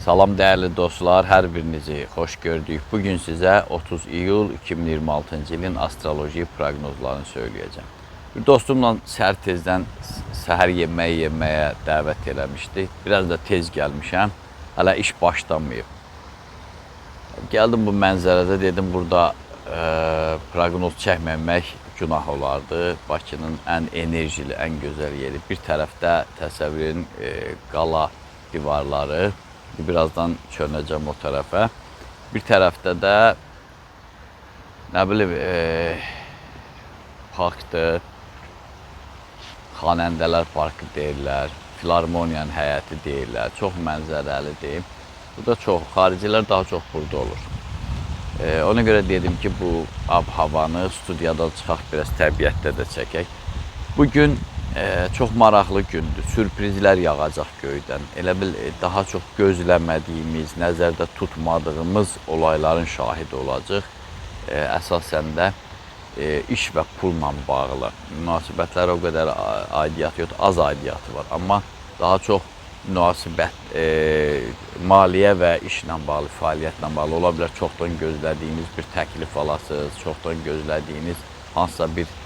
Salam değerli dostlar, hər birinizi xoş gördük. Bugün sizə 30 iyul 2026-cı ilin astroloji proqnozlarını söyləyəcəm. Bir dostumla səhər tezdən səhər yeməyi yeməyə dəvət eləmişdi. Biraz da tez gəlmişəm, hələ iş başlamayıb. Gəldim bu mənzərədə, dedim burada proqnoz çəkməmək günah olardı. Bakının ən enerjili, ən gözəl yeri. Bir tərəfdə təsəvvürün qala divarları. Birazdan çönəcəm o tərəfə. Bir tərəfdə də nə bilim parkdır. Xanəndələr parkı deyirlər, filarmoniyanın həyəti deyirlər. Çox mənzərəlidir. Burada çox xaricilər daha çox burada olur. Ona görə dedim ki, bu ab-havanı studiyadan çıxaq, biraz təbiətdə də çəkək. Bugün çox maraqlı gündür. Sürprizlər yağacaq göydən. Elə bil daha çox gözləmədiyimiz, nəzərdə tutmadığımız olayların şahidi olacaq. Əsasən də iş və pulla bağlı münasibətlərə o qədər aidiyyatı yoxdur, az aidiyyatı var. Amma daha çox münasibət, maliyyə və işlə bağlı, fəaliyyətlə bağlı ola bilər. Çoxdan gözlədiyiniz bir təklif alasınız, çoxdan gözlədiyiniz hansısa bir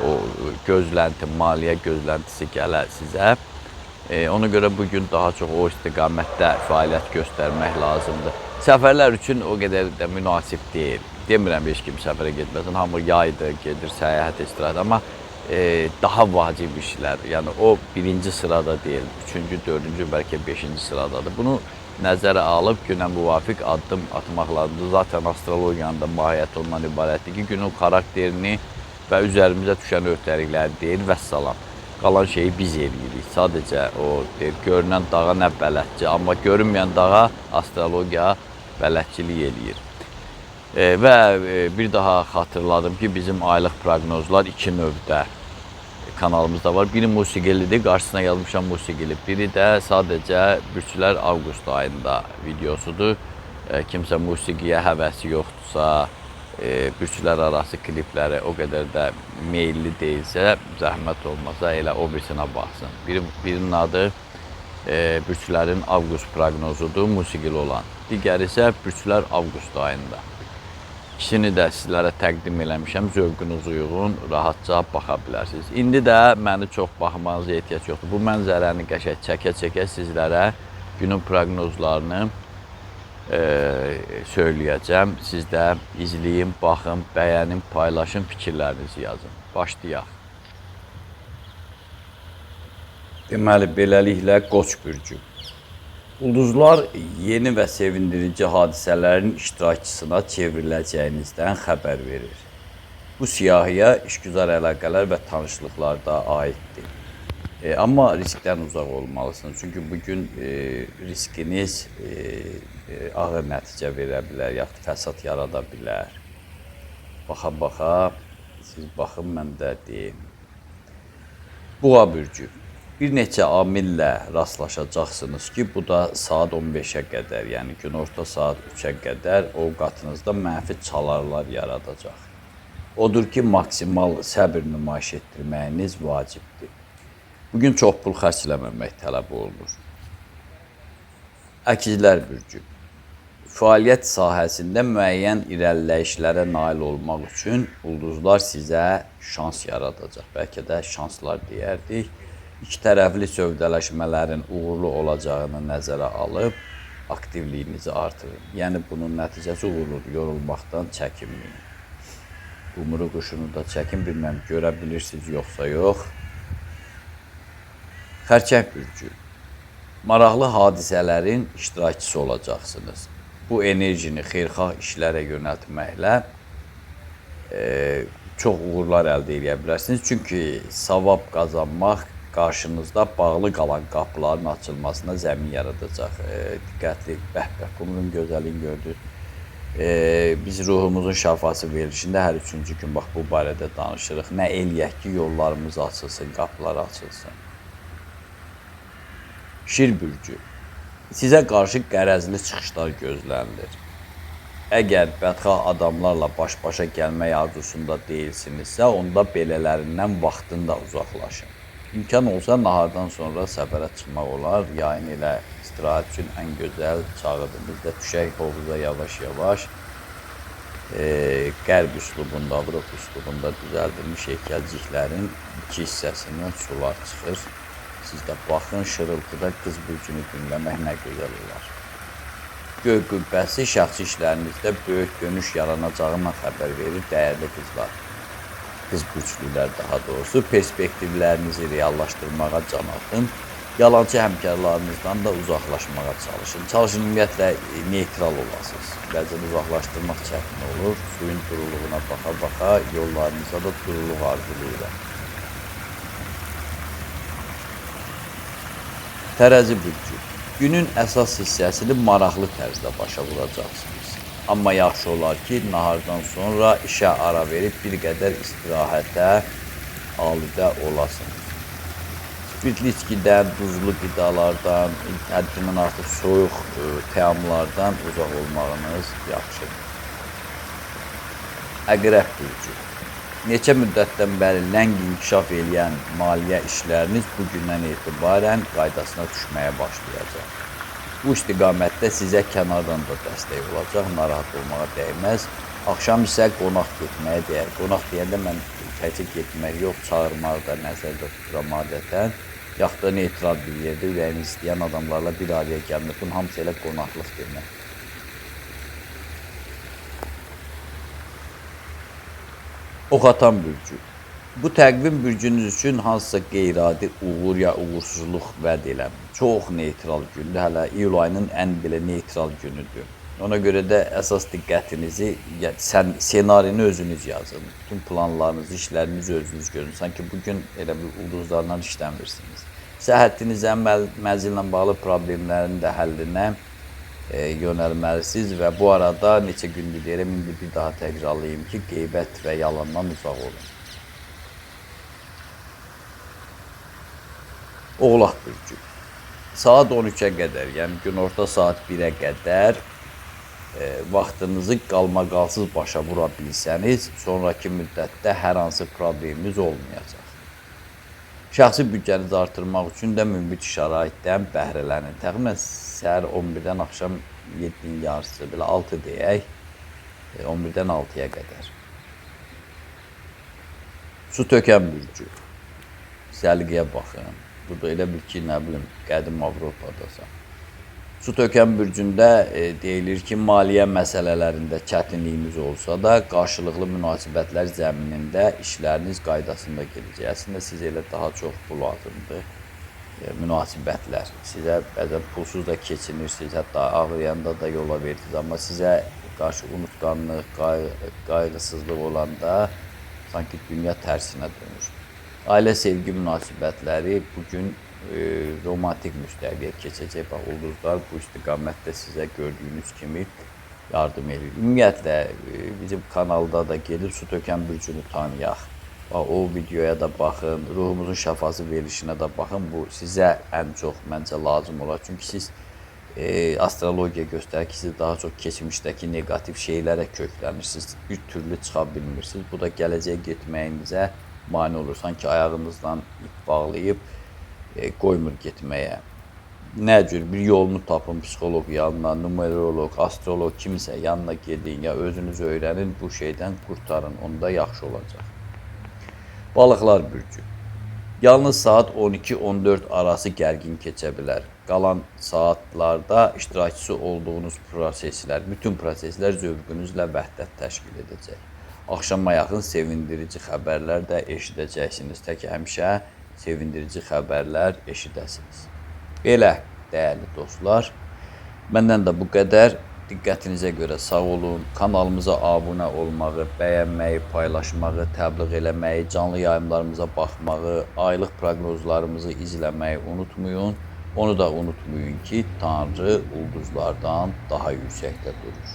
o gözlənti, maliyyə gözləntisi gələr sizə. Ona görə bugün daha çox o istiqamətdə fəaliyyət göstərmək lazımdır. Səfərlər üçün o qədər də münasib deyil. Demirəm heç kim səfərə getməsin, hamı yaydır, gedir, səyahət, istirahət. Amma daha vacib işlər, yəni o birinci sırada deyil, üçüncü, dördüncü, bəlkə beşinci sıradadır. Bunu nəzərə alıb günə müvafiq addım atmaq lazımdır. Zaten astrologiyanın da mahiyyəti ondan ibarətdir ki, günün xarakterini və üzərimizə düşən öhdəlikləri deyir, vəssalam. Qalan şeyi biz eləyirik. Sadəcə o deyir, görünən dağa nə bələdçi, amma görünməyən dağa astrologiya bələdçilik eləyir. Və bir daha xatırladım ki, bizim aylıq proqnozlar iki növdə kanalımızda var. Biri musiqilidir, qarşısına yazmışam musiqili. Biri də sadəcə Bürçlər avqust ayında videosudur. Kimsə musiqiyə həvəsi yoxdursa, Bürçlər arası klipləri o qədər də meyilli deyilsə, zəhmət olmasa elə o birisinə baxsın. Birinin adı Bürçlərin avqust proqnozudur, musiqili olan. Digəri isə Bürçlər avqust ayında. İkisini də sizlərə təqdim eləmişəm, zövqünüz uyğun, rahatca baxa bilərsiniz. İndi də məni çox baxmanıza ehtiyac yoxdur. Bu mənzərəni qəşəng çəkə-çəkə sizlərə günün proqnozlarını söyləyəcəm. Siz də izləyin, baxın, bəyənin, paylaşın, fikirlərinizi yazın. Başlayaq. Deməli, beləliklə Qoç bürcü. Ulduzlar yeni və sevindirici hadisələrin iştirakçısına çevriləcəyinizdən xəbər verir. Bu siyahıya işgüzar əlaqələr və tanışlıqlar da aiddir. Amma riskdən uzaq olmalısınız. Çünki bugün riskiniz ağır nəticə verə bilər, yaxud fəsad yarada bilər. Baxa-baxa, siz baxın, mən də deyim. Boğa bürcü. Bir neçə amillə rastlaşacaqsınız ki, bu da saat 15-ə qədər, yəni günorta saat 3-ə qədər ovqatınızda mənfi çalarlar yaradacaq. Odur ki, maksimal səbir nümayiş etdirməyiniz vacibdir. Bugün çox pul xərcləməmək tələb olunur. Əkizlər bürcü. Fəaliyyət sahəsində müəyyən irəliləyişlərə nail olmaq üçün ulduzlar sizə şans yaradacaq. Bəlkə də şanslar deyərdik. İki tərəfli sövdələşmələrin uğurlu olacağını nəzərə alıb aktivliyinizi artırın. Yəni bunun nəticəsi uğurludur, yorulmaqdan çəkinməyin. Qumru quşunu da çəkin, bilməm görə bilirsiniz yoxsa yox. Xərçəng bürcü. Maraqlı hadisələrin iştirakçısı olacaqsınız. Bu enerjini xeyirxah işlərə yönəltməklə çox uğurlar əldə edə bilərsiniz. Çünki savab qazanmaq qarşınızda bağlı qalan qapıların açılmasına zəmin yaradacaq. Diqqətli, bəh-bəh, qumrun gözəliyini gördük. Biz ruhumuzun şəfası verilişində hər üçüncü gün bax bu barədə danışırıq. Nə eləyək ki, yollarımız açılsın, qapılar açılsın. Şir bürcü. Sizə qarşı qərəzli çıxışlar gözlənilir. Əgər bədxah adamlarla baş-başa gəlmək arzusunda deyilsinizsə, onda belələrindən vaxtında uzaqlaşın. İmkan olsa nahardan sonra səfərə çıxmaq olar. Yayın elə istirahət üçün ən gözəl çağıdır. Biz də düşək hovuza yavaş-yavaş. Qərb üslubunda, Avropa üslubunda düzəldilmiş heykəlciklərin iki hissəsindən sular çıxır. Siz də baxın, şırıltıda qız bürcünü dinləmək nə gözəl olar. Göy qübbəsi şəxsi işlərinizdə böyük dönüş yaranacağından xəbər verir, dəyərli qızlar. Qız bürclülər daha doğrusu perspektivlərinizi reallaşdırmağa can atın. Yalancı həmkarlarınızdan da uzaqlaşmağa çalışın. Çalışın ümumiyyətlə neytral olasınız. Bəzən uzaqlaşdırmaq çətin olur. Suyun duruluğuna baxa-baxa yollarınıza da duruluq arzulayıram. Tərəzi bürcü. Günün əsas hissəsini maraqlı tərzdə başa vuracaqsınız. Amma yaxşı olar ki, nahardan sonra işə ara verib bir qədər istirahətə alıdə olasınız. Spirtli içkidən, duzlu qidalardan, həddindən artıq soyuq təamlardan uzaq olmağınız yaxşıdır. Əqrəb bürcü. Neçə müddətdən bəri ləng inkişaf eləyən maliyyə işləriniz bugündən etibarən qaydasına düşməyə başlayacaq. Bu istiqamətdə sizə kənardan da dəstək olacaq, narahat olmağa dəyməz. Axşam isə qonaq getməyə dəyər. Qonaq deyəndə mən təcə getmək yox, çağırmağı da nəzərdə tuturam adətən. Yaxud da neytral bir yerdə ürəyini istəyən adamlarla bir araya gəlmək. Bunun hamısı elə qonaqlıq demək. Ox atan bürcü. Bu təqvim bürcünüz üçün hansısa qeyri-adi uğur ya uğursuzluq vəd eləmir. Çox neytral gündür, hələ iyul ayının ən belə neytral günüdür. Ona görə də əsas diqqətinizi, senarini özünüz yazın. Bütün planlarınızı, işlərinizi özünüz görün. Sanki bugün elə bir ulduzlarla işləmirsiniz. Səhhətinizə, mənzillə bağlı problemlərin də həllinə yönəlməlisiniz və bu arada neçə gündür deyirəm, indi bir daha təkrarlayayım ki, qeybət və yalandan uzaq olun. Oğlaq bürcü. Saat 13-ə qədər, yəni günorta saat 1-ə qədər vaxtınızı qalmaqalsız başa vura bilsəniz, sonraki müddətdə hər hansı probleminiz olmayacaq. Şəxsi büdcənizi artırmaq üçün də münbit şəraitdən bəhrələnin. Təxminən səhər 11-dən axşam 7-nin yarısı, belə 6 deyək, 11-dən 6-ya qədər. Su tökən bürcü. Səliqəyə baxın. Burada elə bil ki, nə bilim, qədim Avropadasan. Su tökən bürcündə deyilir ki, maliyyə məsələlərində çətinliyiniz olsa da, qarşılıqlı münasibətlər zəminində işləriniz qaydasında gedəcək. Əslində, sizə elə daha çox bu lazımdır, münasibətlər. Sizə bəzən pulsuz da keçinirsiniz, hətta ağrıyanda da yola verirsiniz. Amma sizə qarşı unutqanlıq, qayğısızlıq olanda sanki dünya tərsinə dönür. Ailə sevgi münasibətləri bugün romantik müstəviyə keçəcək. Bax, ulduzlar bu istiqamətdə sizə gördüyünüz kimi yardım edir. Ümumiyyətlə, bizim kanalda da gedib su tökən bürcünü tanıyaq. Bax, o videoya da baxın, ruhumuzun şəfası verilişinə də baxın. Bu sizə ən çox məncə lazım olar. Çünki siz astrologiya göstərir ki, siz daha çox keçmişdəki negativ şeylərə köklənirsiniz. Bir türlü çıxa bilmirsiniz. Bu da gələcəyə getməyinizə mane olur. Sanki ayağınızdan ip bağlayıb qoymur getməyə. Nə cür bir yolunu tapın, psixoloq yanına, numeroloq, astroloq kimsə yanına gedin ya özünüz öyrənin, bu şeydən qurtarın, onda yaxşı olacaq. Balıqlar bürcü. Yalnız saat 12-14 arası gərgin keçə bilər. Qalan saatlarda iştirakçısı olduğunuz proseslər, bütün proseslər zövqünüzlə vəhdət təşkil edəcək. Axşama yaxın sevindirici xəbərlər də eşidəcəksiniz. Tək həmişə sevindirici xəbərlər eşidəsiniz. Belə, dəyərli dostlar, məndən də bu qədər. Diqqətinizə görə sağ olun. Kanalımıza abunə olmağı, bəyənməyi, paylaşmağı, təbliğ eləməyi, canlı yayımlarımıza baxmağı, aylıq proqnozlarımızı izləməyi unutmayın. Onu da unutmayın ki, Tanrı ulduzlardan daha yüksəkdə durur.